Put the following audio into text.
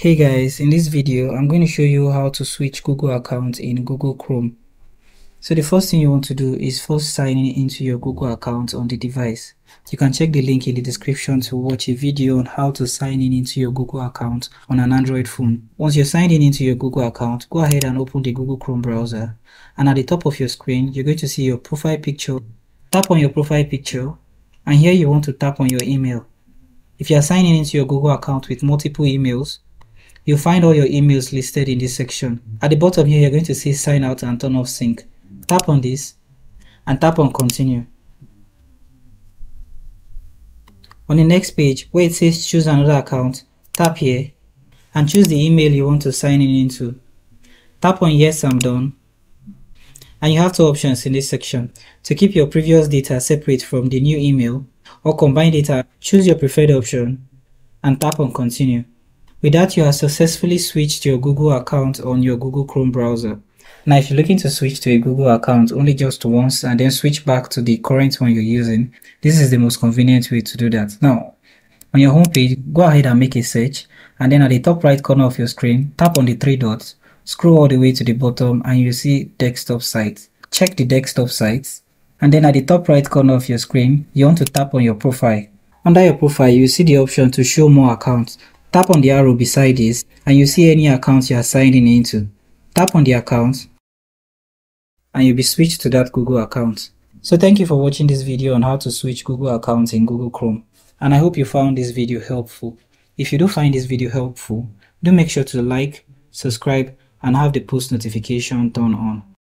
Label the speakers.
Speaker 1: Hey guys, in this video I'm going to show you how to switch Google account in Google Chrome. So the first thing you want to do is first sign in into your Google account on the device. You can check the link in the description to watch a video on how to sign in into your Google account on an Android phone. Once you're signed in into your Google account, go ahead and open the Google Chrome browser, and at the top of your screen you're going to see your profile picture. Tap on your profile picture, and here you want to tap on your email. If you are signing into your Google account with multiple emails, you'll find all your emails listed in this section. At the bottom here, you're going to see sign out and turn off sync. Tap on this and tap on continue. On the next page, where it says choose another account, tap here and choose the email you want to sign in into. Tap on yes, I'm done. And you have two options in this section: to keep your previous data separate from the new email, or combine data. Choose your preferred option and tap on continue. With that, you have successfully switched your Google account on your Google Chrome browser. Now, if you're looking to switch to a Google account only just once and then switch back to the current one you're using, this is the most convenient way to do that. Now, on your home page, go ahead and make a search, and then at the top right corner of your screen, tap on the three dots, scroll all the way to the bottom, and you see desktop sites. Check the desktop sites, and then at the top right corner of your screen, you want to tap on your profile. Under your profile, you see the option to show more accounts. Tap on the arrow beside this and you see any account you are signing into. Tap on the account and you'll be switched to that Google account. So thank you for watching this video on how to switch Google accounts in Google Chrome, and I hope you found this video helpful. If you do find this video helpful, do make sure to like, subscribe, and have the post notification turned on.